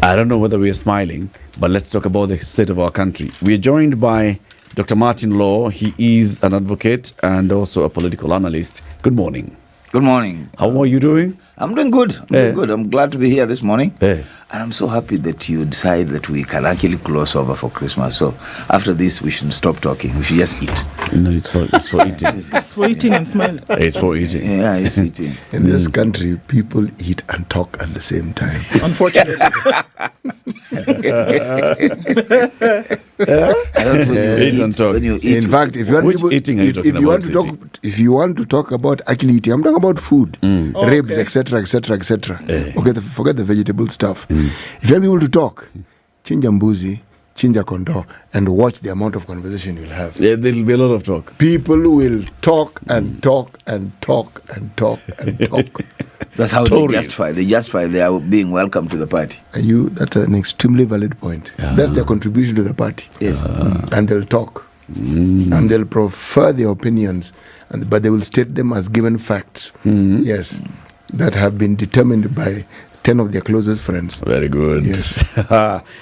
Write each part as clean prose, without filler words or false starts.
I don't know whether we are smiling, but let's talk about the state of our country. We are joined by Dr. Martin Law. He is an advocate and also a political analyst. Good morning. Good morning. How are you doing? I'm doing good. I'm glad to be here this morning. Yeah. And I'm so happy that you decide that we can actually close over for Christmas. So after this, we shouldn't stop talking. We should just eat. No, it's for eating. It's for eating and smiling. It's for eating. Yeah, it's eating. In this country, people eat and talk at the same time. Unfortunately. Eat and talk. When you eat, In fact, if you want Which people, eating are you talking if you want about, to talk, if you want to talk about actually eating, I'm talking about food, ribs, okay. etc., etc., etc. Okay, forget the vegetable stuff. If you want people to talk, chinja mbuzi, chinja kondo, and watch the amount of conversation you'll have. Yeah, there'll be a lot of talk. People will talk and talk and talk and talk and talk. that's how Stories. they justify their being welcome to the party. And that's an extremely valid point. That's their contribution to the party. Yes. And they'll talk. And they'll prefer their opinions, but they will state them as given facts. Yes, that have been determined by 10 of their closest friends. Very good. Yes.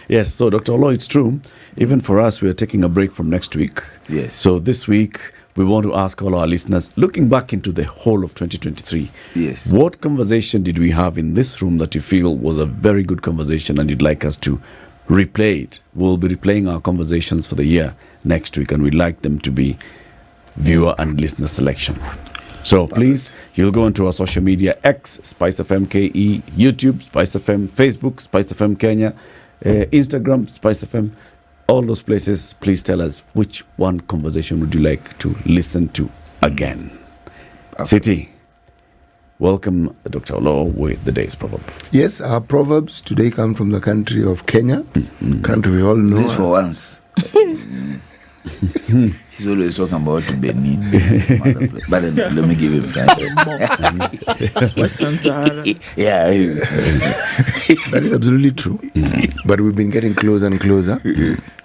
Yes, so Dr. Olo, it's true. Even for us, we are taking a break from next week. Yes. So this week, we want to ask all our listeners, looking back into the whole of 2023, Yes. what conversation did we have in this room that you feel was a very good conversation and you'd like us to replay it? We'll be replaying our conversations for the year next week, and we'd like them to be viewer and listener selection. So please, you'll go into our social media, X, Spice FM KE, YouTube, Spice FM, Facebook, Spice FM Kenya, Instagram, Spice FM, all those places. Please tell us which one conversation would you like to listen to again. City, welcome Dr. Olo with the day's proverb. Yes, our proverbs today come from the country of Kenya, country we all know. This for once. He's always talking about Benin. But let me give him time. Western Sahara. Yeah. That is absolutely true. But we've been getting closer and closer.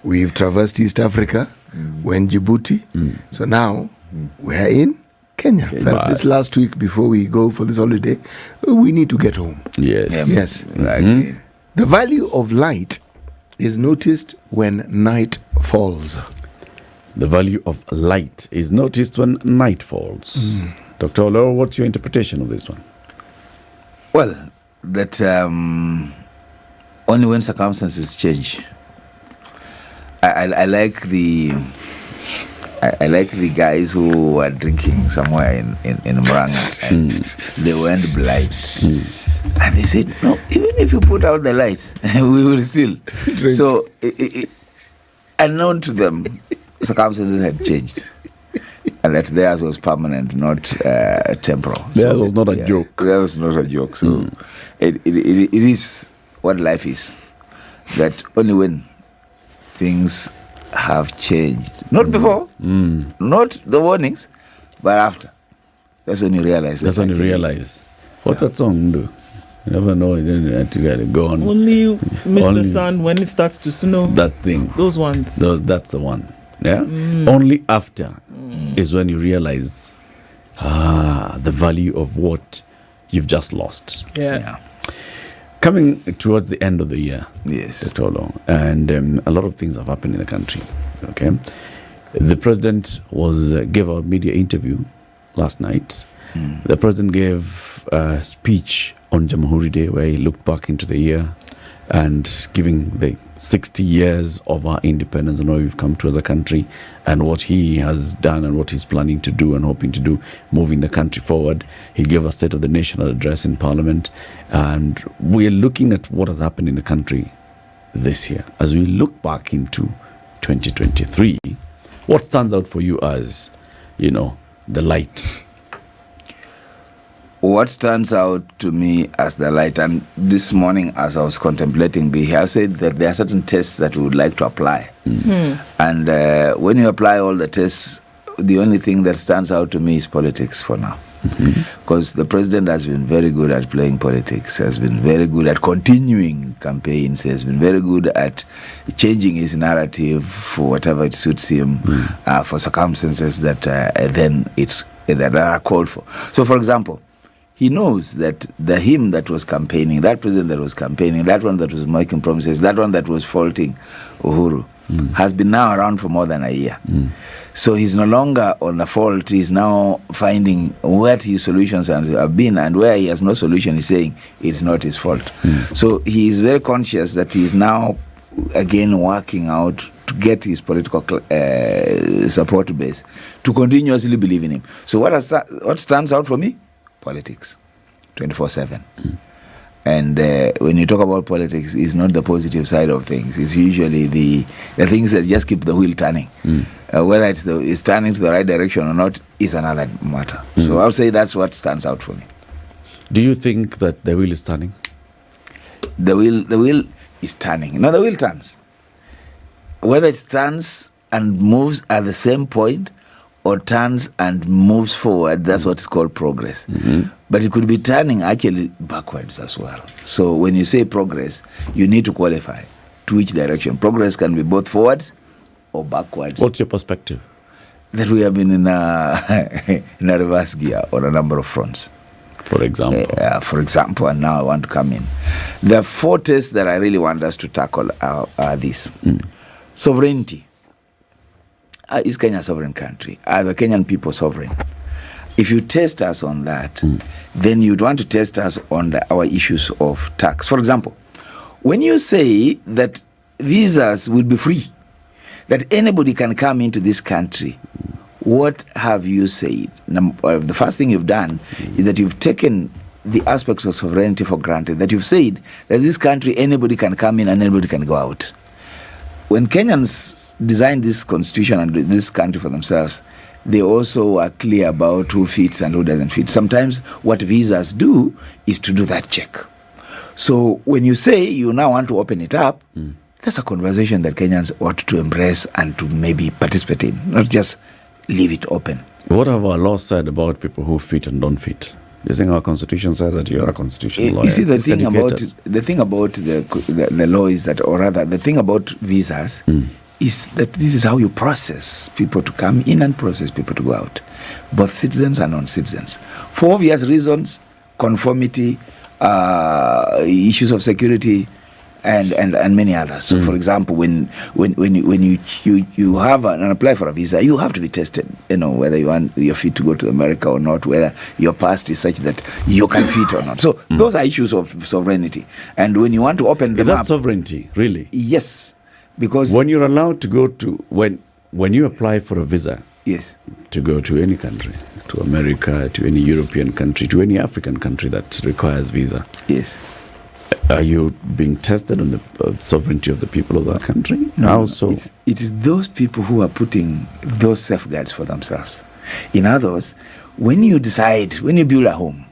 We've traversed East Africa. We're in Djibouti. So now we're in Kenya. But this last week, before we go for this holiday, we need to get home. Yes. Yes. Right. The value of light is noticed when night falls. The value of light is noticed when night falls. Dr. Olo, what's your interpretation of this one? Well, that only when circumstances change. I like the guys who were drinking somewhere in Murang'a and they went blind. And they said, no, even if you put out the light, we will still. Drink. So, unknown to them, circumstances had changed. And that theirs was permanent, not temporal. Theirs was not a joke. Theirs was not a joke. So, it is what life is. That only when things have changed, not before, not the warnings, but after. That's when you realize. That's when you realize. What's that song do? You never know. You gotta go on. Only miss Only- the sun when it starts to snow. That thing. Those ones. That's the one. Yeah. Only after is when you realize the value of what you've just lost. Yeah. Coming towards the end of the year, Yes. Dr. Olo, and a lot of things have happened in the country. Okay, the president gave a media interview last night. The president gave a speech on Jamhuri Day where he looked back into the year and giving the 60 years of our independence and where we've come to as a country and what he has done and what he's planning to do and hoping to do, moving the country forward. He gave a State of the Nation address in Parliament, and we're looking at what has happened in the country this year. As we look back into 2023, what stands out for you as, the light? What stands out to me as the light, and this morning as I was contemplating, I said that there are certain tests that we would like to apply. And when you apply all the tests, the only thing that stands out to me is politics for now. Because the president has been very good at playing politics, has been very good at continuing campaigns, has been very good at changing his narrative for whatever it suits him, for circumstances that then that are called for. So, for example, he knows that him that was campaigning, that president that was campaigning, that one that was making promises, that one that was faulting Uhuru, has been now around for more than a year. So he's no longer on the fault. He's now finding what his solutions have been, and where he has no solution, he's saying it's not his fault. So he is very conscious that he is now again working out to get his political support base to continuously believe in him. So what stands out for me? Politics, 24/7. And when you talk about politics, it's not the positive side of things. It's usually the things that just keep the wheel turning. Whether it's turning to the right direction or not is another matter. So I'll say that's what stands out for me. Do you think that the wheel is turning? The wheel is turning. No, the wheel turns. Whether it turns and moves at the same point or turns and moves forward, that's what is called progress. But it could be turning actually backwards as well. So when you say progress, you need to qualify to which direction. Progress can be both forwards or backwards. What's your perspective? That we have been in a reverse gear on a number of fronts. For example? And now I want to come in. The 4 tests that I really want us to tackle are these. Sovereignty. Is Kenya a sovereign country? Are the Kenyan people sovereign? If you test us on that, then you'd want to test us on our issues of tax. For example, when you say that visas will be free, that anybody can come into this country, what have you said? The first thing you've done is that you've taken the aspects of sovereignty for granted, that you've said that this country, anybody can come in and anybody can go out. When Kenyans designed this constitution and this country for themselves, they also are clear about who fits and who doesn't fit. Sometimes what visas do is to do that check. So when you say you now want to open it up, that's a conversation that Kenyans ought to embrace and to maybe participate in, not just leave it open. What have our laws said about people who fit and don't fit? You think our constitution says that you're a constitutional lawyer? You see, the thing about the law is that, or rather, the thing about visas is that this is how you process people to come in and process people to go out, both citizens and non-citizens. For obvious reasons, conformity, issues of security, and many others. So, for example, when you have and apply for a visa, you have to be tested. You know whether you're fit to go to America or not, whether your past is such that you can fit or not. So those are issues of sovereignty. And when you want to open them is that up, sovereignty really? Yes, because when you're allowed to go to when you apply for a visa, yes, to go to any country, to America, to any European country, to any African country that requires visa, yes. Are you being tested on the sovereignty of the people of that country? No, so? It is those people who are putting those safeguards for themselves. In others, when you build a home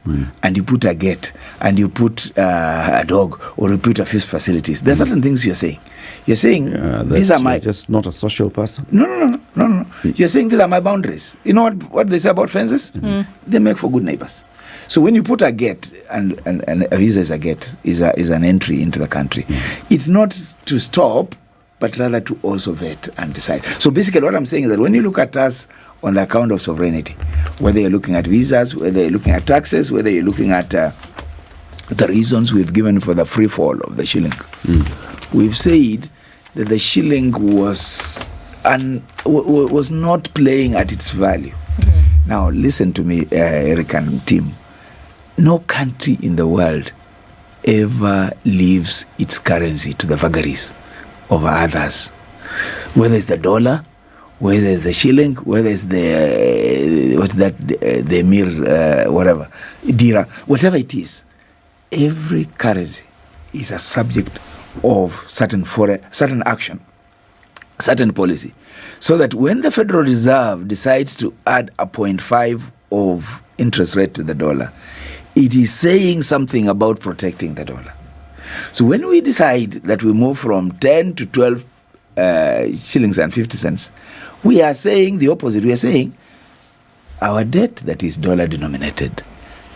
and you put a gate and you put a dog or you put a few facilities, there are certain things you're saying. You're saying, these are my... just not a social person. No. You're saying these are my boundaries. You know what they say about fences? They make for good neighbors. So when you put a gate, and a visa is a gate, is an entry into the country, it's not to stop, but rather to also vet and decide. So basically what I'm saying is that when you look at us on the account of sovereignty, whether you're looking at visas, whether you're looking at taxes, whether you're looking at the reasons we've given for the free fall of the shilling, we've said that the shilling was not playing at its value. Now listen to me, Eric and team. No country in the world ever leaves its currency to the vagaries of others. Whether it's the dollar, whether it's the shilling, whether it's the whatever, dira, whatever it is, every currency is a subject of certain action, certain policy. So that when the Federal Reserve decides to add a 0.5 of interest rate to the dollar, it is saying something about protecting the dollar. So when we decide that we move from 10 to 12 shillings and 50 cents, we are saying the opposite. We are saying our debt that is dollar denominated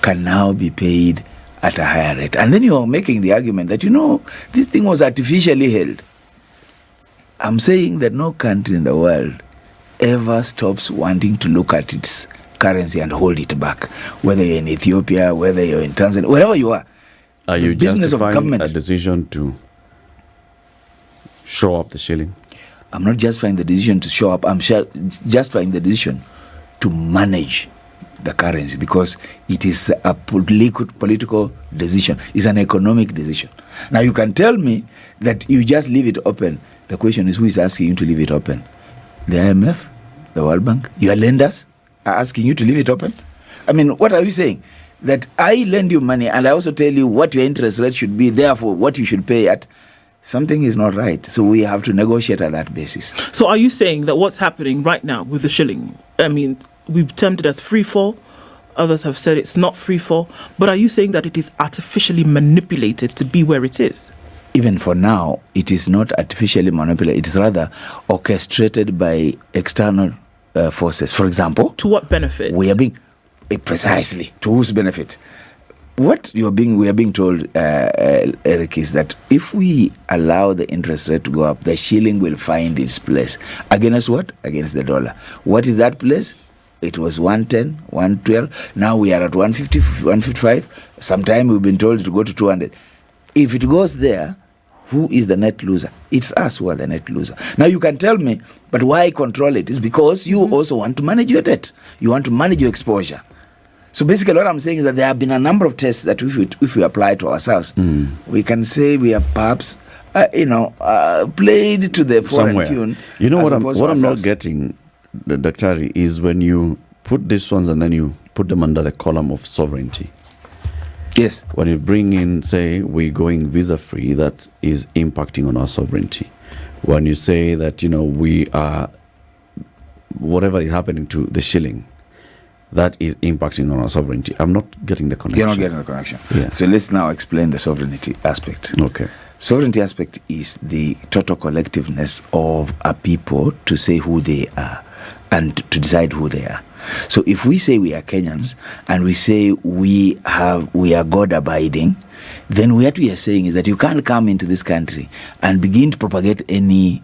can now be paid at a higher rate. And then you are making the argument that, this thing was artificially held. I'm saying that no country in the world ever stops wanting to look at its currency and hold it back, whether you're in Ethiopia, whether you're in Tanzania, wherever you are. Are The you business of justifying government. a decision to show up the shilling? I'm not justifying the decision to show up. I'm justifying the decision to manage the currency, because it is a political decision. It's an economic decision. Now, you can tell me that you just leave it open. The question is, who is asking you to leave it open? The IMF? The World Bank? Your lenders are asking you to leave it open? I mean, what are you saying? That I lend you money and I also tell you what your interest rate should be, therefore what you should pay at. Something is not right. So we have to negotiate on that basis. So are you saying that what's happening right now with the shilling, I mean, we've termed it as free fall, others have said it's not free fall, but are you saying that it is artificially manipulated to be where it is? Even for now, it is not artificially manipulated. It is rather orchestrated by external forces. For example, To what benefit? we are being precisely to whose benefit? What we are being told, Eric, is that if we allow the interest rate to go up, the shilling will find its place. Against what? Against the dollar. What is that place? It was 110, 112. Now we are at 150, 155. Sometime we've been told to go to 200. If it goes there, who is the net loser? It's us who are the net loser. Now you can tell me, but why control it? It's because you also want to manage your debt. You want to manage your exposure. So basically what I'm saying is that there have been a number of tests that if we apply to ourselves, we can say we have perhaps, played to the foreign Somewhere. tune. You know as what I'm opposed to not ourselves. getting, Dr. is when you put these ones and then you put them under the column of sovereignty. Yes. When you bring in, say, we're going visa-free, that is impacting on our sovereignty. When you say that, we are, whatever is happening to the shilling, that is impacting on our sovereignty. I'm not getting the connection. You're not getting the connection. Yeah. So let's now explain the sovereignty aspect. Okay. Sovereignty aspect is the total collectiveness of a people to say who they are and to decide who they are. So if we say we are Kenyans and we say we are God abiding, then what we are saying is that you can't come into this country and begin to propagate any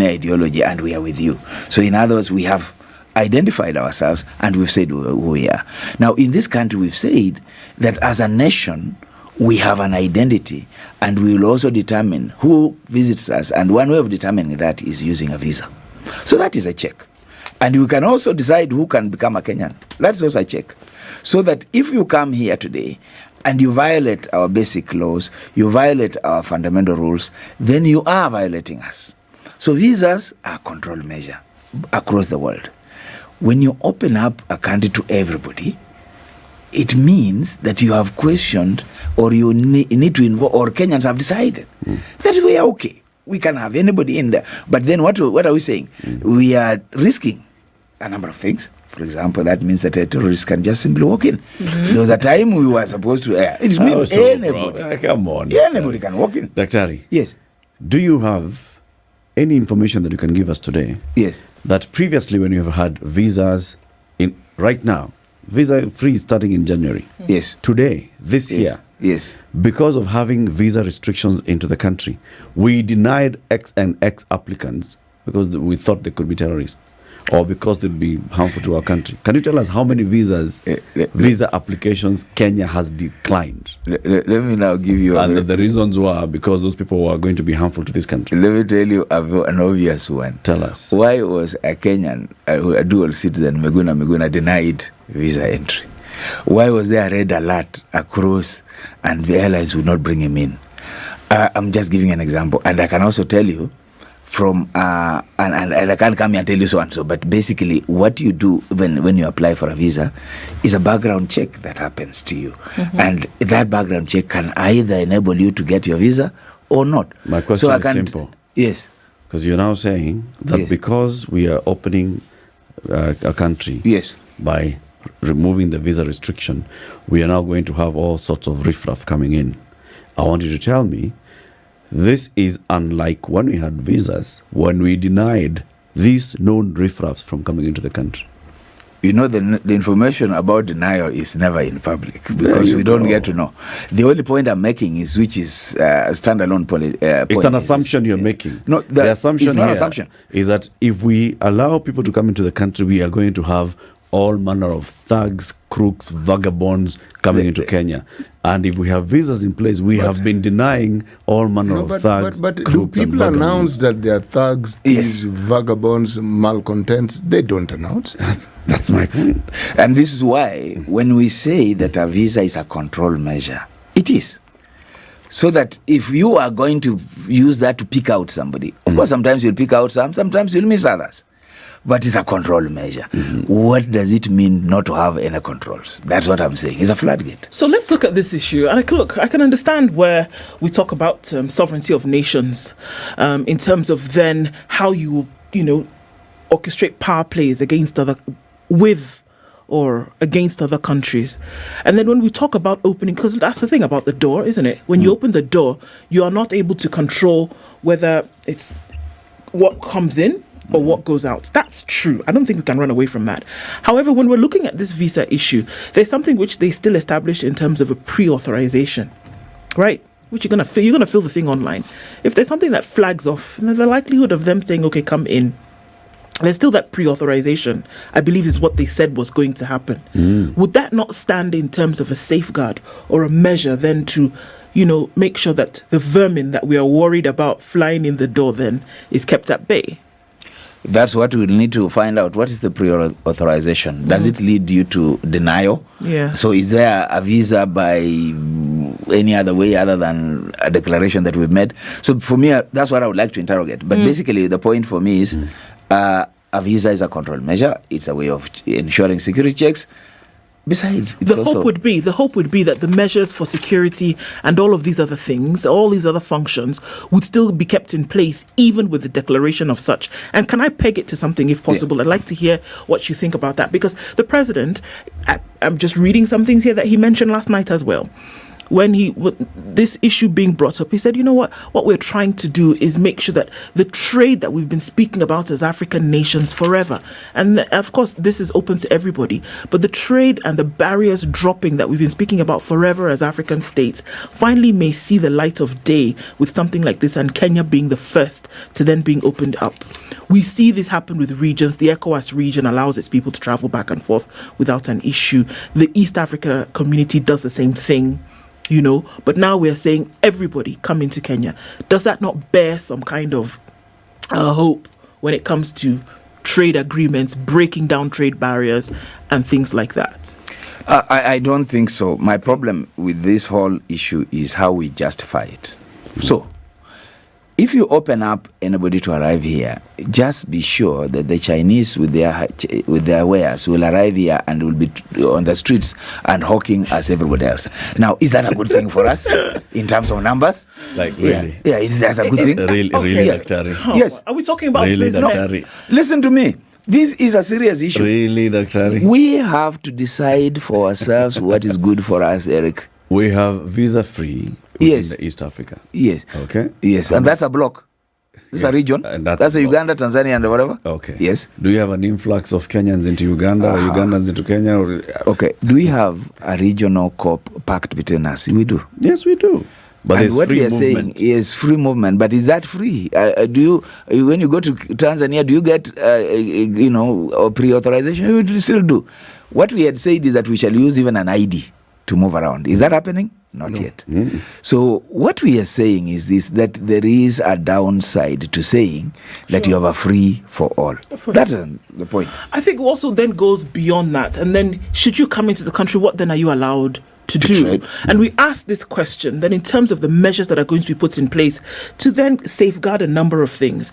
ideology and we are with you. So in other words, we have identified ourselves and we've said who we are. Now in this country we've said that as a nation we have an identity and we will also determine who visits us, and one way of determining that is using a visa. So that is a check. And we can also decide who can become a Kenyan. That's also a check. So that if you come here today and you violate our basic laws, you violate our fundamental rules, then you are violating us. So visas are a control measure across the world. When you open up a country to everybody, it means that you have questioned or you need to involve, or Kenyans have decided that we are okay. We can have anybody in there. But then what are we saying? We are risking a number of things. For example, that means that a terrorist can just simply walk in. There was a time we were supposed to... it means anybody. Come on. Anybody can walk in. Dr. Yes. Do you have any information that you can give us today Yes. that previously when you have had visas, right now, visa free starting in January, Yes. today, this Yes. year, Yes. because of having visa restrictions into the country, we denied X and X applicants because we thought they could be terrorists or because they'd be harmful to our country. Can you tell us how many visa applications Kenya has declined? Let me now give you And the reasons were because those people were going to be harmful to this country. Let me tell you an obvious one. Tell us. Why was a Kenyan, a dual citizen, Miguna, denied visa entry? Why was there a red alert across and the airlines would not bring him in? I'm just giving an example. And I can also tell you from, and I can't come here and tell you so and so, but basically what you do when you apply for a visa is a background check that happens to you. And that background check can either enable you to get your visa or not. My question is simple. Yes. Because you're now saying that Yes. because we are opening a country Yes. by removing the visa restriction, we are now going to have all sorts of riffraff coming in. I want you to tell me, this is unlike when we had visas, when we denied these known riffraffs from coming into the country. You know, the information about denial is never in public because we don't get to know. The only point I'm making is which is a standalone point. It's an assumption you're making. No, the assumption it's not here assumption. Is that if we allow people to come into the country, we are going to have all manner of thugs, crooks, vagabonds coming into Kenya. And if we have visas in place, we have been denying all manner of thugs, But do crooks, and people vagabonds. announce that they are thugs, thieves, vagabonds, malcontents? They don't announce. That's my point. And this is why when we say that a visa is a control measure, it is. So that if you are going to use that to pick out somebody, of course, sometimes you'll pick out some, sometimes you'll miss others. But it's a control measure. What does it mean not to have any controls? That's what I'm saying. It's a floodgate. So let's look at this issue. And I can understand where we talk about sovereignty of nations in terms of then how you orchestrate power plays with or against other countries. And then when we talk about opening, because that's the thing about the door, isn't it? When you open the door, you are not able to control whether it's what comes in or what goes out. That's true. I don't think we can run away from that. However, when we're looking at this visa issue, there's something which they still established in terms of a pre-authorization, right? Which you're gonna fill the thing online. If there's something that flags off, then the likelihood of them saying, okay, come in, there's still that pre-authorization, I believe, is what they said was going to happen. Would that not stand in terms of a safeguard or a measure then to, make sure that the vermin that we are worried about flying in the door then is kept at bay? That's what we need to find out. What is the pre-authorization? Does it lead you to denial? Yeah. So is there a visa by any other way other than a declaration that we've made? So for me, that's what I would like to interrogate. But basically, the point for me is a visa is a control measure. It's a way of ensuring security checks. Besides, the hope would be that the measures for security and all of these other things, all these other functions, would still be kept in place even with the declaration of such. And can I peg it to something, if possible? Yeah. I'd like to hear what you think about that, because the president, I'm just reading some things here that he mentioned last night as well. When this issue being brought up, he said, what we're trying to do is make sure that the trade that we've been speaking about as African nations forever, and of course this is open to everybody, but the trade and the barriers dropping that we've been speaking about forever as African states finally may see the light of day with something like this, and Kenya being the first to then being opened up. We see this happen with regions. The ECOWAS region allows its people to travel back and forth without an issue. The East Africa community does the same thing. But now we're saying everybody come into Kenya. Does that not bear some kind of hope when it comes to trade agreements, breaking down trade barriers and things like that? I don't think so. My problem with this whole issue is how we justify it. So, if you open up anybody to arrive here, just be sure that the Chinese with their wares will arrive here and will be on the streets and hawking as everybody else. Now, is that a good thing for us in terms of numbers? Like, really? Yeah, is that a good thing? Really, Daktari. Yes. Are we talking about Really, business? Daktari. Listen to me. This is a serious issue. Really, Daktari. We have to decide for ourselves what is good for us, Eric. We have visa-free Yes. in the East Africa. Yes. Okay. Yes, and that's a block. This is a region. And that's a block. Uganda, Tanzania, and whatever. Okay. Yes. Do you have an influx of Kenyans into Uganda or Ugandans into Kenya? Or, Okay. Do we have a regional pact between us? We do. Yes, we do. But And there's what free we are movement. saying is free movement. But is that free? Do you, when you go to Tanzania, do you get, a pre-authorization? We still do. What we had said is that we shall use even an ID to move around. Is that happening? Not yet. So what we are saying is this, that there is a downside to saying that you have a free for all. That's the point. I think also then goes beyond that. And then should you come into the country, what then are you allowed to do? trade. And we ask this question then in terms of the measures that are going to be put in place to then safeguard a number of things.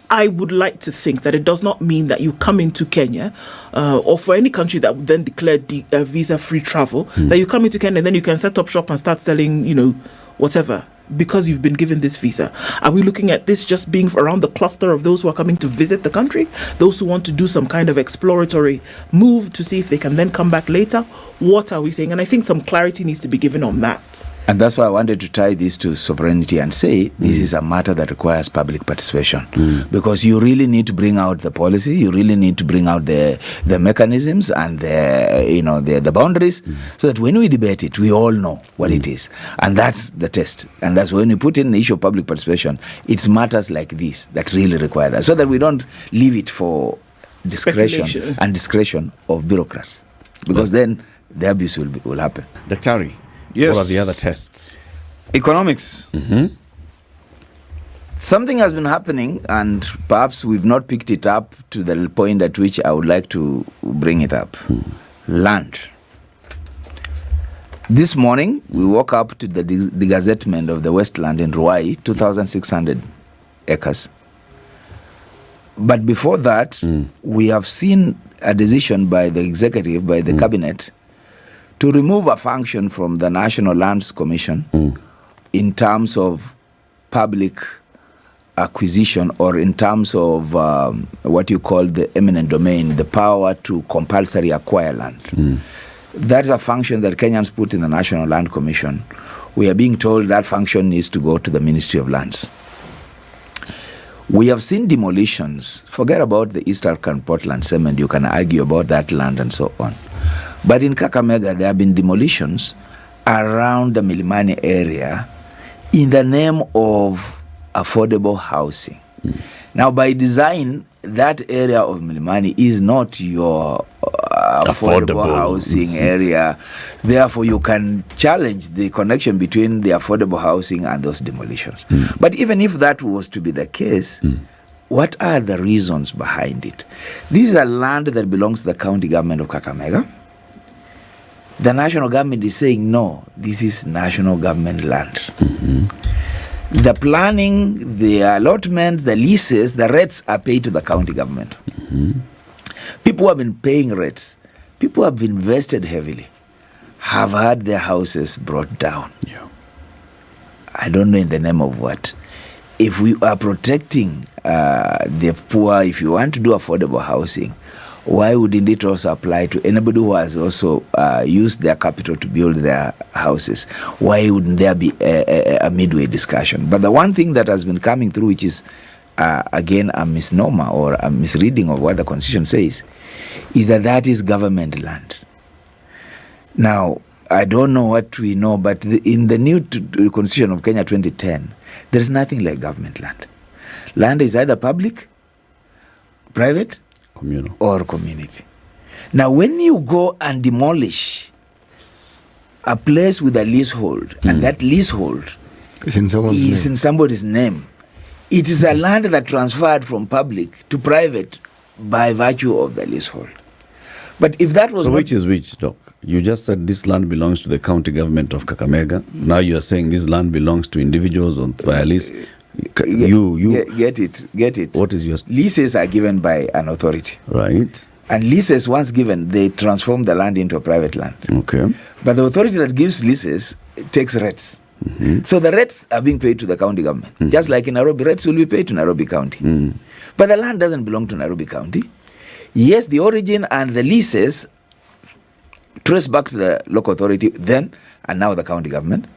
I would like to think that it does not mean that you come into Kenya or for any country that would then declare visa-free travel, that you come into Kenya and then you can set up shop and start selling, whatever, because you've been given this visa. Are we looking at this just being around the cluster of those who are coming to visit the country, those who want to do some kind of exploratory move to see if they can then come back later? What are we saying? And I think some clarity needs to be given on that. And that's why I wanted to tie this to sovereignty and say this is a matter that requires public participation, because you really need to bring out the policy, you really need to bring out the mechanisms and the boundaries, so that when we debate it, we all know what it is. And that's the test. And that's when we put in the issue of public participation, it's matters like this that really require that, so that we don't leave it for discretion and discretion of bureaucrats, because then the abuse will happen. Daktari, Yes. what are the other tests? Economics. Something has been happening, and perhaps we've not picked it up to the point at which I would like to bring it up. Land. This morning, we woke up to the gazettement of the Westland in Ruai, 2,600 acres. But before that, we have seen a decision by the executive, by the cabinet, to remove a function from the National Lands Commission in terms of public acquisition, or in terms of what you call the eminent domain, the power to compulsory acquire land. That is a function that Kenyans put in the National Land Commission. We are being told that function needs to go to the Ministry of Lands. We have seen demolitions. Forget about the East African Portland Cement. You can argue about that land and so on. But in Kakamega, there have been demolitions around the Milimani area in the name of affordable housing. Now, by design, that area of Milimani is not your affordable housing area. Therefore, you can challenge the connection between the affordable housing and those demolitions. But even if that was to be the case, what are the reasons behind it? This is a land that belongs to the county government of Kakamega. The national government is saying, no, this is national government land. The planning, the allotment, the leases, the rates are paid to the county government. People who have been paying rates, people who have invested heavily, have had their houses brought down. I don't know in the name of what. If we are protecting the poor, if you want to do affordable housing, why wouldn't it also apply to anybody who has also used their capital to build their houses? Why wouldn't there be a midway discussion? But the one thing that has been coming through, which is again a misnomer or a misreading of what the Constitution says, is that is government land. Now, I don't know what we know, but in the new Constitution of Kenya 2010, there is nothing like government land. Land is either public, private, Communal, or community. Now, when you go and demolish a place with a leasehold, and that leasehold It's in somebody's name, it is a land that transferred from public to private by virtue of the leasehold. But if that was so which is which, Doc? You just said this land belongs to the county government of Kakamega. Now you are saying this land belongs to individuals on via lease. Get it. What is your leases are given by an authority, right? And leases, once given, they transform the land into a private land. Okay. But the authority that gives leases takes rates. So the rates are being paid to the county government. Just like in Nairobi, rates will be paid to Nairobi County. But the land doesn't belong to Nairobi County. Yes, the origin and the leases trace back to the local authority then and now the county government.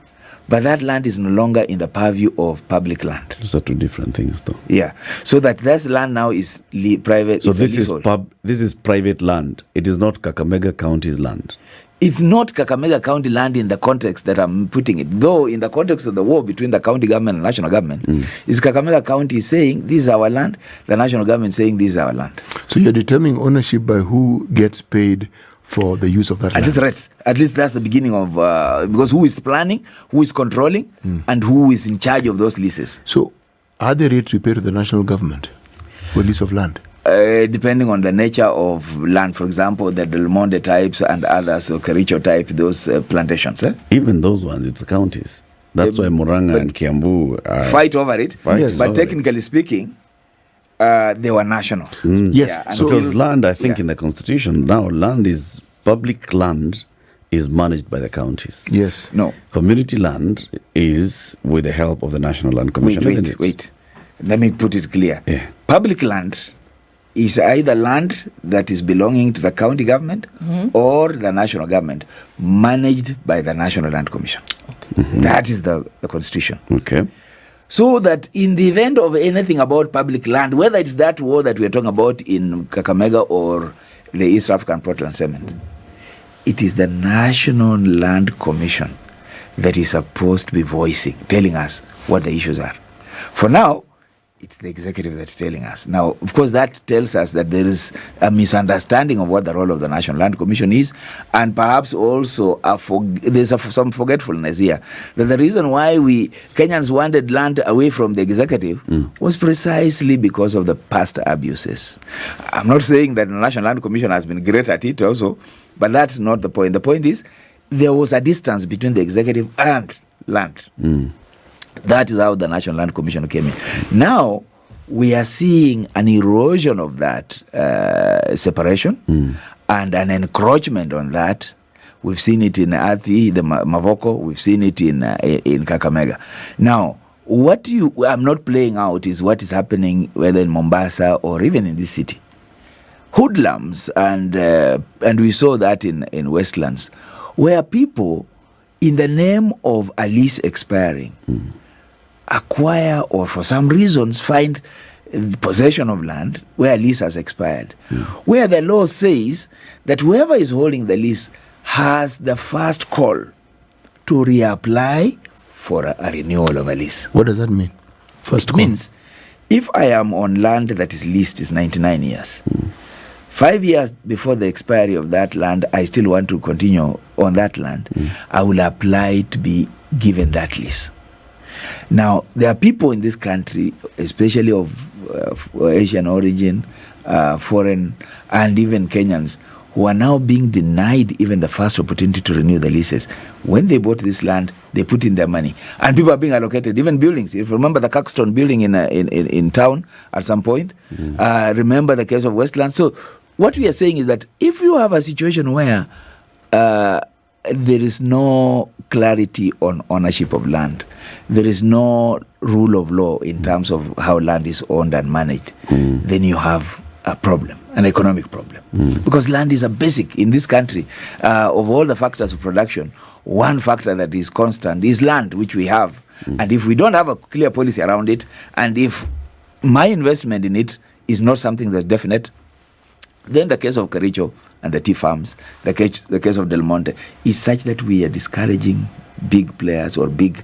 But that land is no longer in the purview of public land. Those are two different things, though. Yeah. So that this land now is private. So this is private land. It is not Kakamega County's land. It's not Kakamega County land in the context that I'm putting it. Though in the context of the war between the county government and national government, is Kakamega County saying this is our land, the national government saying this is our land. So you're determining ownership by who gets paid for the use of that land. At least that's the beginning of, because who is planning, who is controlling, and who is in charge of those leases. So are the rates we pay to the national government for lease of land? Depending on the nature of land, for example, the Del Monte types and others, or Kericho type, those plantations. Even those ones, it's the counties. That's why Muranga and Kiambu fight over it. Yes. But technically speaking, they were national. Yes. Yeah, so because land, I think in the Constitution, now land is public land is managed by the counties. Yes. No. Community land is with the help of the National Land Commission. Wait. Let me put it clear. Yeah. Public land is either land that is belonging to the county government or the national government, managed by the National Land Commission. Okay. That is the constitution. Okay. So that in the event of anything about public land, whether it's that war that we're talking about in Kakamega or the East African Portland Cement, it is the National Land Commission that is supposed to be telling us what the issues are. For now, it's the executive that's telling us. Now, of course, that tells us that there is a misunderstanding of what the role of the National Land Commission is, and perhaps also there's some forgetfulness here. That the reason why Kenyans wanted land away from the executive was precisely because of the past abuses. I'm not saying that the National Land Commission has been great at it also, but that's not the point. The point is there was a distance between the executive and land. That is how the National Land Commission came in. Now, we are seeing an erosion of that separation and an encroachment on that. We've seen it in Athi, the Mavoko. We've seen it in Kakamega. Now, what I'm not playing out is what is happening whether in Mombasa or even in this city. Hoodlums, and we saw that in Westlands, where people, in the name of a lease expiring, acquire or for some reasons find possession of land where a lease has expired, where the law says that whoever is holding the lease has the first call to reapply for a renewal of a lease. What does that mean? First call? Means if I am on land that is leased is 99 years, 5 years before the expiry of that land, I still want to continue on that land, I will apply to be given that lease. Now, there are people in this country, especially of Asian origin, foreign, and even Kenyans, who are now being denied even the first opportunity to renew the leases. When they bought this land, they put in their money. And people are being allocated, even buildings. If you remember the Caxton building in town at some point, remember the case of Westland. So what we are saying is that if you have a situation where there is no clarity on ownership of land, there is no rule of law in terms of how land is owned and managed, then you have a problem, an economic problem. Because land is a basic in this country. Of all the factors of production, one factor that is constant is land, which we have. And if we don't have a clear policy around it, and if my investment in it is not something that's definite, then the case of Kericho and the tea farms, the case of Del Monte, is such that we are discouraging big players or big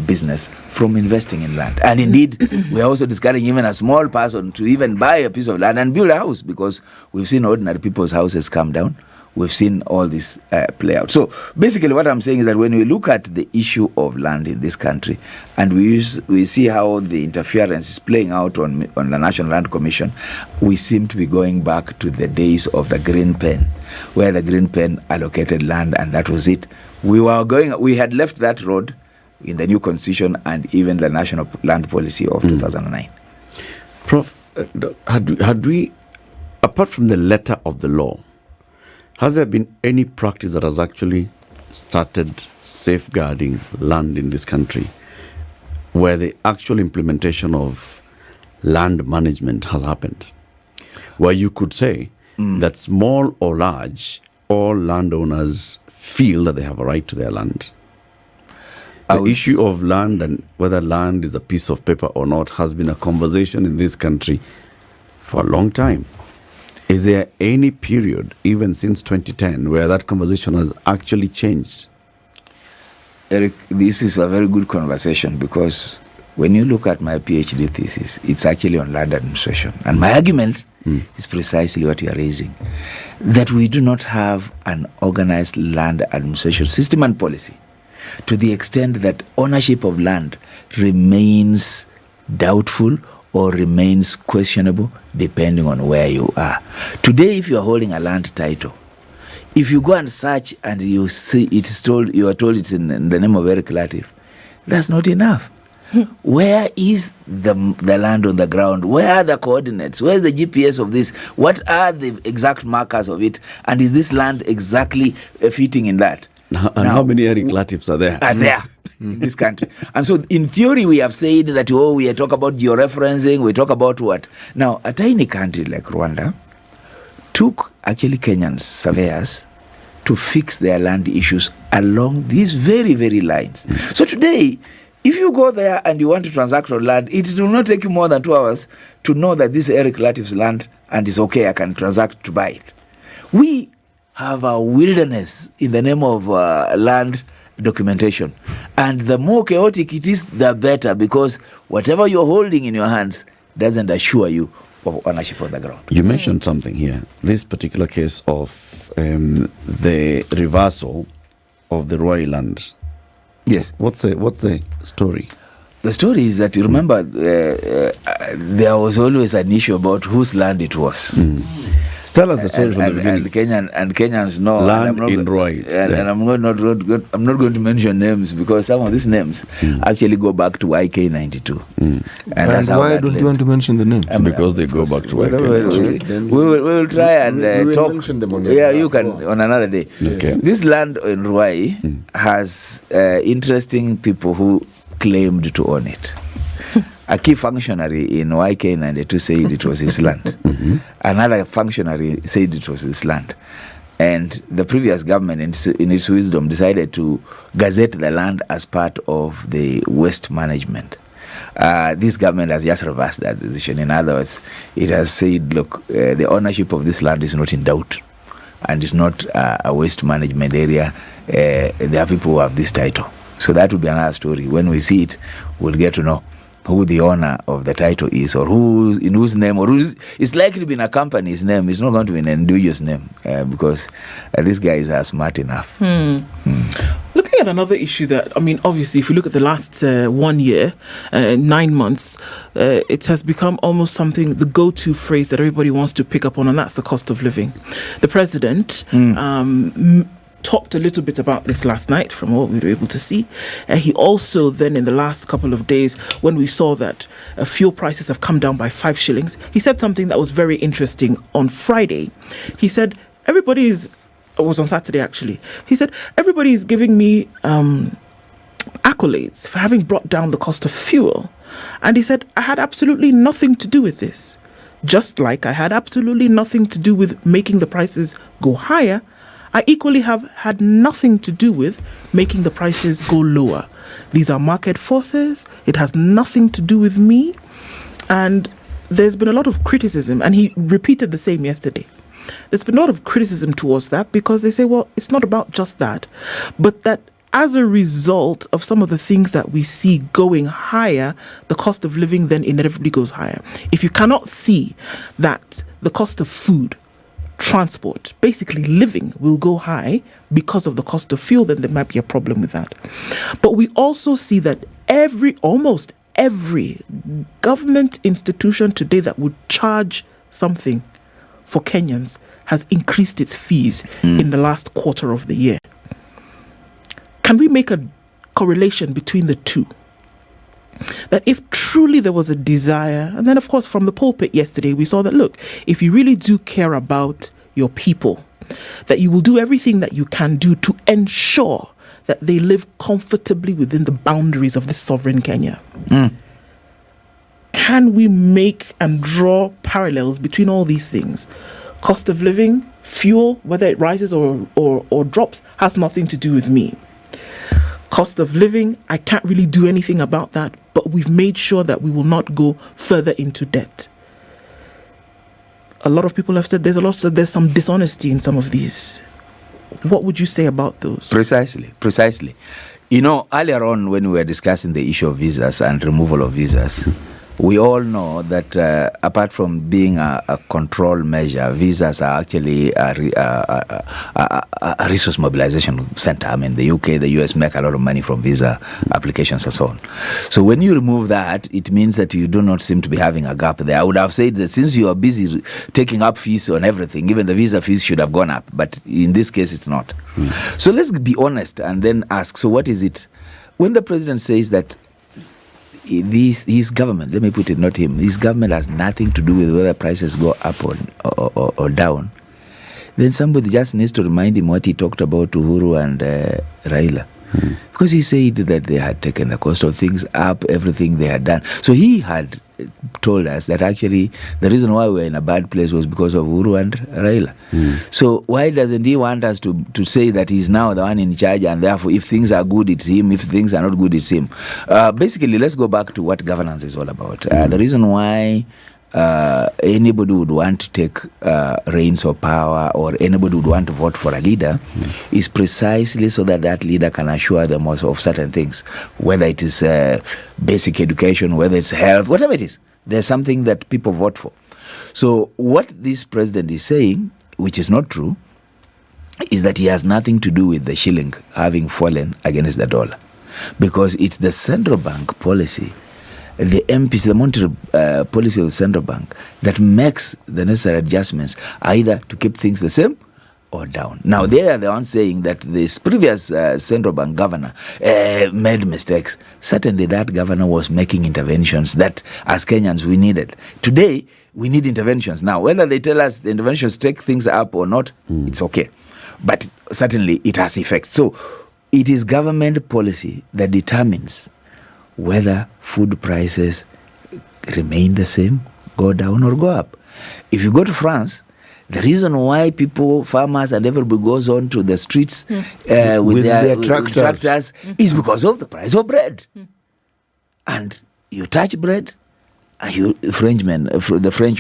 business from investing in land. And indeed, we are also discouraging even a small person to even buy a piece of land and build a house, because we've seen ordinary people's houses come down. We've seen all this play out. So basically what I'm saying is that when we look at the issue of land in this country, and we see how the interference is playing out on the National Land Commission, we seem to be going back to the days of the Green Pen, where the Green Pen allocated land and that was it. We had left that road in the new constitution and even the National Land Policy of 2009. Prof, had we, apart from the letter of the law, has there been any practice that has actually started safeguarding land in this country where the actual implementation of land management has happened? Where you could say that small or large, all landowners feel that they have a right to their land. The issue of land and whether land is a piece of paper or not has been a conversation in this country for a long time. Is there any period, even since 2010, where that conversation has actually changed? Eric, this is a very good conversation, because when you look at my PhD thesis, it's actually on land administration. And my argument is precisely what you are raising, that we do not have an organized land administration system and policy to the extent that ownership of land remains doubtful or remains questionable depending on where you are. Today, if you are holding a land title, if you go and search and you see you are told it's in the name of Eric Latiff, that's not enough. Where is the land on the ground? Where are the coordinates? Where is the GPS of this? What are the exact markers of it? And is this land exactly fitting in that? And how many Eric Latiffs are there? Are there in this country? And so in theory we have said that, we talk about georeferencing, we talk about what? Now, a tiny country like Rwanda took actually Kenyan surveyors to fix their land issues along these very, very lines. So today, if you go there and you want to transact on land, it will not take you more than 2 hours to know that this is Eric Latiff's land and it's okay, I can transact to buy it. We have a wilderness in the name of land documentation. And the more chaotic it is, the better, because whatever you're holding in your hands doesn't assure you of ownership of the ground. You mentioned something here. This particular case of the reversal of the Ruai land. Yes. What's the story? The story is that, you remember, there was always an issue about whose land it was. Tell us the story from the beginning. And Kenyans know. Land in Ruai. And I'm not going to mention names, because some of these names actually go back to IK 92. And that's why don't you want to mention the names? Because they go back to IK. We will try and talk. You can on another day. Okay. This land in Ruai has interesting people who claimed to own it. A key functionary in YK 92 said it was his land. Another functionary said it was his land. And the previous government, in its wisdom, decided to gazette the land as part of the waste management. This government has just reversed that decision. In other words, it has said, look, the ownership of this land is not in doubt, and it's not a waste management area. There are people who have this title. So that will be another story. When we see it, we'll get to know who the owner of the title is, or in whose name, or it's likely to be in a company's name. It's not going to be in an individual's name, because these guys are smart enough. Looking at another issue that, obviously, if you look at the last 1 year, 9 months, it has become almost something, the go-to phrase that everybody wants to pick up on, and that's the cost of living. The president talked a little bit about this last night from what we were able to see. He also then, in the last couple of days, when we saw that fuel prices have come down by 5 shillings, he said something that was very interesting on Friday. He said, it was on Saturday actually, he said, everybody is giving me accolades for having brought down the cost of fuel. And he said, I had absolutely nothing to do with this. Just like I had absolutely nothing to do with making the prices go higher, I equally have had nothing to do with making the prices go lower. These are market forces. It has nothing to do with me. And there's been a lot of criticism, and he repeated the same yesterday. There's been a lot of criticism towards that, because they say, well, it's not about just that, but that as a result of some of the things that we see going higher, the cost of living then inevitably goes higher. If you cannot see that the cost of food, transport, basically living, will go high because of the cost of fuel, then there might be a problem with that. But we also see that almost every government institution today that would charge something for Kenyans has increased its fees in the last quarter of the year. Can we make a correlation between the two? That if truly there was a desire, and then of course from the pulpit yesterday we saw that, look, if you really do care about your people, that you will do everything that you can do to ensure that they live comfortably within the boundaries of this sovereign Kenya. Can we make and draw parallels between all these things? Cost of living, fuel, whether it rises or drops, has nothing to do with me. Cost of living, I can't really do anything about that, but we've made sure that we will not go further into debt. A lot of people have said there's some dishonesty in some of these. What would you say about those? Precisely. You know, earlier on when we were discussing the issue of visas and removal of visas, we all know that apart from being a control measure, visas are actually a resource mobilization center. I mean, the UK, the US make a lot of money from visa applications and so on. So when you remove that, it means that you do not seem to be having a gap there. I would have said that since you are busy taking up fees on everything, even the visa fees should have gone up. But in this case, it's not. So let's be honest and then ask, so what is it? When the president says that his government, let me put it, not him, his government has nothing to do with whether prices go up or down, then somebody just needs to remind him what he talked about to Uhuru and Raila. Because he said that they had taken the cost of things up, everything they had done. So he had told us that actually the reason why we're in a bad place was because of Uhuru and Raila. So why doesn't he want us to say that he's now the one in charge, and therefore if things are good it's him, if things are not good it's him? Basically, let's go back to what governance is all about. The reason why anybody would want to take reins of power, or anybody would want to vote for a leader, is precisely so that that leader can assure them also of certain things, whether it is basic education, whether it's health, whatever it is. There's something that people vote for. So what this president is saying, which is not true, is that he has nothing to do with the shilling having fallen against the dollar, because it's the central bank policy, the MPs, the monetary policy of the central bank, that makes the necessary adjustments, either to keep things the same or down. Now, they are the ones saying that this previous central bank governor made mistakes. Certainly, that governor was making interventions that, as Kenyans, we needed. Today, we need interventions. Now, whether they tell us the interventions take things up or not, it's okay. But certainly, it has effects. So, it is government policy that determines whether food prices remain the same, go down or go up. If you go to France, the reason why people, farmers and everybody goes on to the streets with their tractors is because of the price of bread. And you touch bread, and the French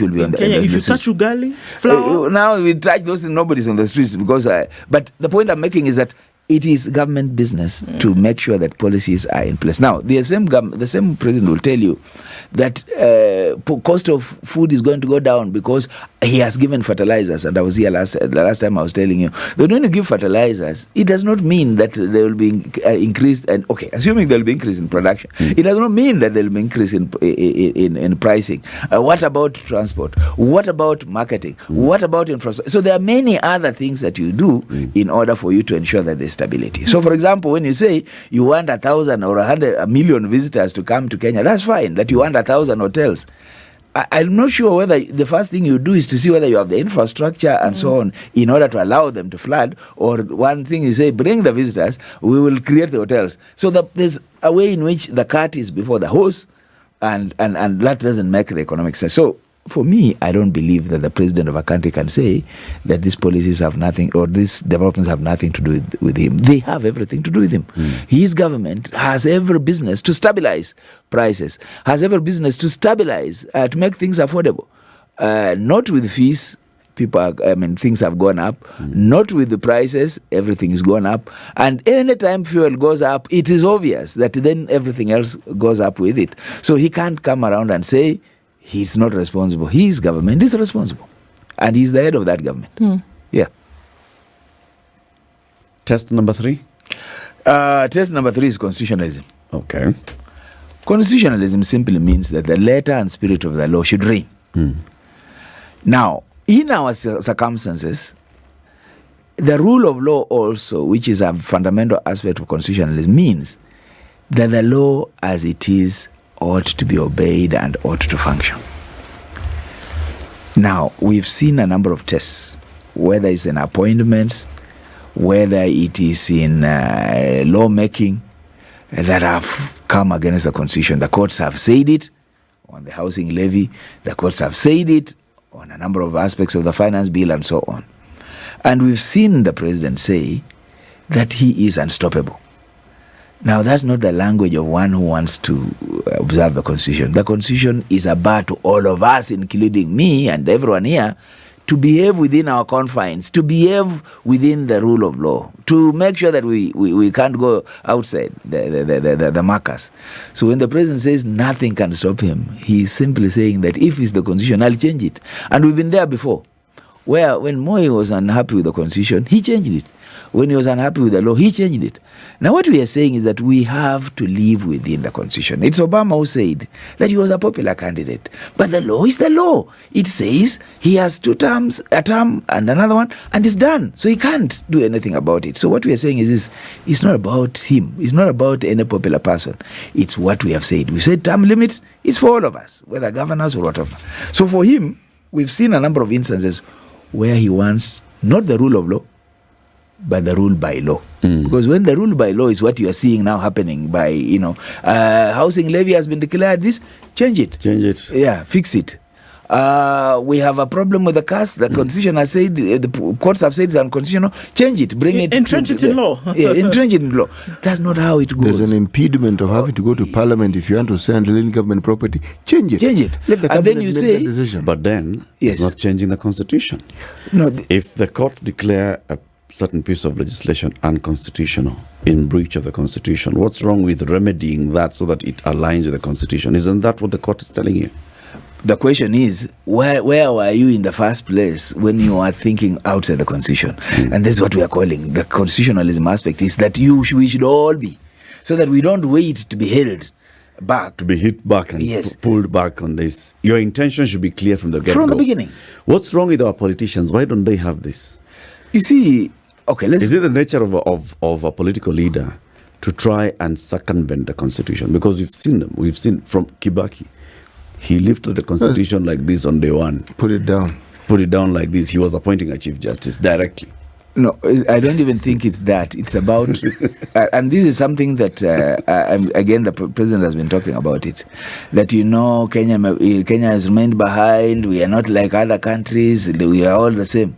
will be on the Kenya, if you touch ugali, flour. Now we touch those things, nobody's on the streets because. But the point I'm making is that it is government business to make sure that policies are in place. Now, the same president will tell you that cost of food is going to go down because he has given fertilizers. And I was here the last time I was telling you that when you give fertilizers, it does not mean that there will be increased. And okay, assuming there will be increase in production, it does not mean that there will be increase in pricing. What about transport? What about marketing? What about infrastructure? So there are many other things that you do in order for you to ensure that there's stability. So, for example, when you say you want 1,000 or 100 million visitors to come to Kenya, that's fine. That you want 1,000 hotels. I'm not sure whether the first thing you do is to see whether you have the infrastructure and so on in order to allow them to flood, or one thing you say, bring the visitors, we will create the hotels. So there's a way in which the cart is before the horse, and that doesn't make the economic sense. So for me, I don't believe that the president of a country can say that these policies have nothing, or these developments have nothing to do with him. They have everything to do with him. His government has every business to stabilize prices, has every business to stabilize, to make things affordable. Not with fees, things have gone up. Not with the prices, everything is gone up. And anytime fuel goes up, it is obvious that then everything else goes up with it. So he can't come around and say he's not responsible. His government is responsible. And he's the head of that government. Yeah. Test number 3? Test number 3 is constitutionalism. Okay. Constitutionalism simply means that the letter and spirit of the law should reign. Now, in our circumstances, the rule of law also, which is a fundamental aspect of constitutionalism, means that the law as it is ought to be obeyed and ought to function. Now, we've seen a number of tests, whether it's in appointments, whether it is in lawmaking, that have come against the Constitution. The courts have said it on the housing levy. The courts have said it on a number of aspects of the finance bill and so on. And we've seen the president say that he is unstoppable. Now, that's not the language of one who wants to observe the Constitution. The Constitution is a bar to all of us, including me and everyone here, to behave within our confines, to behave within the rule of law, to make sure that we can't go outside the markers. So when the president says nothing can stop him, he's simply saying that if it's the Constitution, I'll change it. And we've been there before, where when Moi was unhappy with the Constitution, he changed it. When he was unhappy with the law, he changed it. Now what we are saying is that we have to live within the Constitution. It's Obama who said that he was a popular candidate. But the law is the law. It says he has 2 terms, a term and another one, and it's done. So he can't do anything about it. So what we are saying is this, it's not about him. It's not about any popular person. It's what we have said. We said term limits, it's for all of us, whether governors or whatever. So for him, we've seen a number of instances where he wants not the rule of law, but the rule by law. Because when the rule by law is what you are seeing now happening by, housing levy has been declared this, change it. Yeah, fix it. We have a problem with the CAS. The Constitution has said, the courts have said it's unconstitutional. Change it. Bring it. Entrench it in law. Yeah, entrench it in law. That's not how it goes. There's an impediment of having to go to Parliament if you want to sell government property. Change it. Let the and then cabinet you make say, the decision. But then, Yes. it's not changing the constitution. no, If the courts declare a certain piece of legislation unconstitutional, in breach of the constitution, what's wrong with remedying that so that it aligns with the constitution? Isn't that what the court is telling you? the question is, where were you in the first place when you are thinking outside the constitution? And this is what we are calling the constitutionalism aspect, is that we should all be, so that we don't wait to be held back. To be hit back and Yes. pulled back on this. Your intention should be clear from the get-go. From the beginning. What's wrong with our politicians? Why don't they have this? You see, okay, Is it the nature of a political leader to try and circumvent the constitution? Because we've seen them. We've seen from Kibaki. He lifted the constitution like this on day one. Put it down. Put it down like this. He was appointing a chief justice directly. No, I don't even think it's that. It's about, and this is something that, again, the president has been talking about it, that, Kenya has remained behind. We are not like other countries. We are all the same.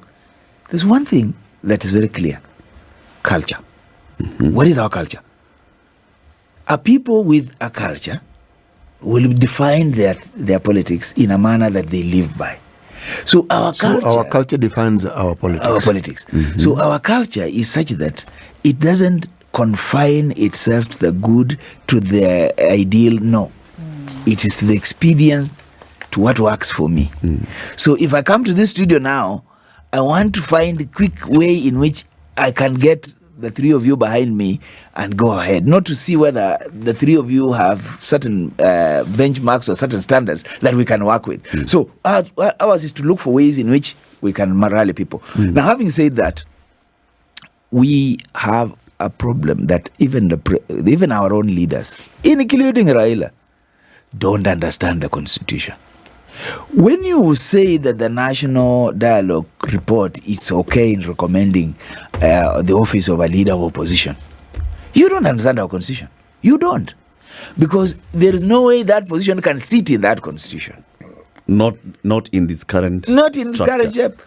There's one thing that is very clear. Culture. What is our culture? A people with a culture will define their politics in a manner that they live by. So our culture defines our politics. Our politics. So our culture is such that it doesn't confine itself to the good, to the ideal. No. It is to the expedient, to what works for me. So if I come to this studio now, I want to find a quick way in which I can get the three of you behind me and go ahead, not to see whether the three of you have certain benchmarks or certain standards that we can work with. So ours is to look for ways in which we can rally people. Now, having said that, we have a problem that even our own leaders, including Raila, don't understand the Constitution. When you say that the National Dialogue report is okay in recommending the office of a leader of opposition, you don't understand our constitution. You don't. Because there is no way that position can sit in that constitution. Not in this current Not in its current shape.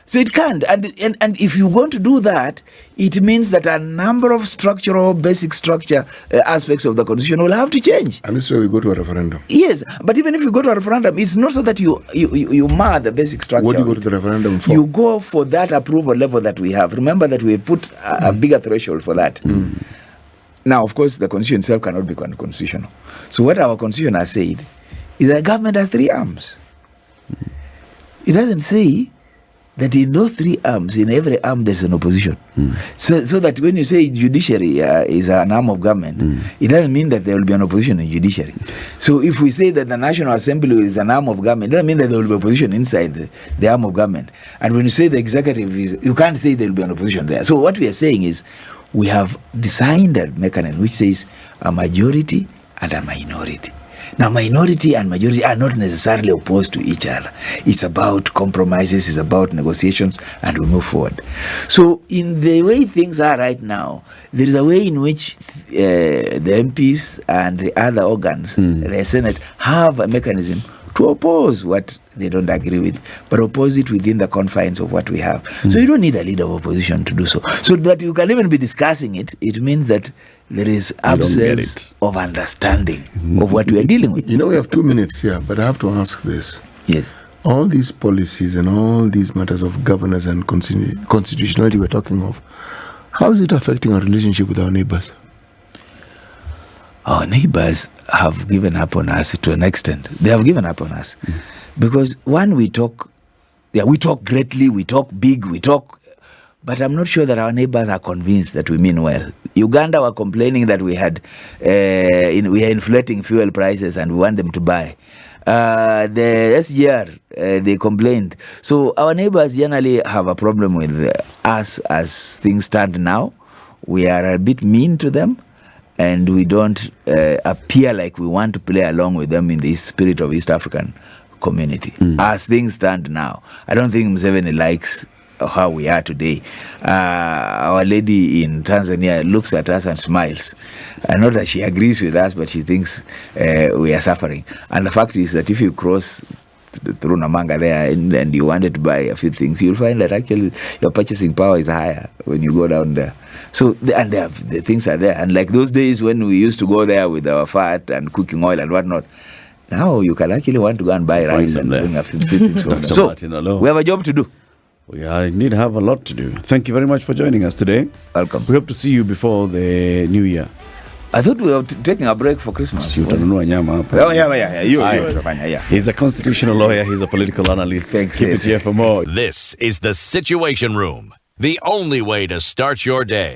So it can't. And if you want to do that, it means that a number of structural, basic structure aspects of the constitution will have to change. And this is where we go to a referendum. Yes, but even if you go to a referendum, it's not so that you mar the basic structure. What do you go to the referendum for? You go for that approval level that we have. Remember that we put a bigger threshold for that. Now, of course, the constitution itself cannot be constitutional. So what our constitution has said is that government has three arms. It doesn't say that in those three arms, in every arm, there's an opposition. So that when you say judiciary is an arm of government, it doesn't mean that there will be an opposition in judiciary. So if we say that the National Assembly is an arm of government, it doesn't mean that there will be opposition inside the arm of government. And when you say the executive is, you can't say there will be an opposition there. So what we are saying is, we have designed a mechanism which says a majority and a minority. Now, minority and majority are not necessarily opposed to each other. It's about compromises, it's about negotiations, and we move forward. So, in the way things are right now, there is a way in which the MPs and the other organs, the Senate, have a mechanism to oppose what they don't agree with, but oppose it within the confines of what we have. So you don't need a leader of opposition to do so. So that you can even be discussing it, it means that there is absence of understanding of what we are dealing with. You know, we have 2 minutes here, but I have to ask this. Yes. All these policies and all these matters of governance and constitutionality we're talking of, how is it affecting our relationship with our neighbors? Our neighbors have given up on us to an extent. They have given up on us. Because one, we talk greatly, we talk big, but I'm not sure that our neighbors are convinced that we mean well. Uganda were complaining that we are inflating fuel prices and we want them to buy. The SGR, they complained. So our neighbors generally have a problem with us as things stand now. We are a bit mean to them, and we don't appear like we want to play along with them in the spirit of East African community. As things stand now, I don't think Museveni likes how we are today. Our lady in Tanzania looks at us and smiles. Not that she agrees with us, but she thinks we are suffering. And the fact is that if you cross through Namanga there and you wanted to buy a few things, you'll find that actually your purchasing power is higher when you go down there. So, the things are there. And like those days when we used to go there with our fat and cooking oil and whatnot, now you can actually want to go and buy rice and bring a few things from there. So, we have a job to do. We indeed have a lot to do. Thank you very much for joining us today. Welcome. We hope to see you before the new year. I thought we were taking a break for Christmas. Si utanunua nyama hapa. Oh, yeah. You utafanya, yeah. He's a constitutional lawyer. He's a political analyst. Thanks. Keep it here for more. This is the Situation Room, the only way to start your day.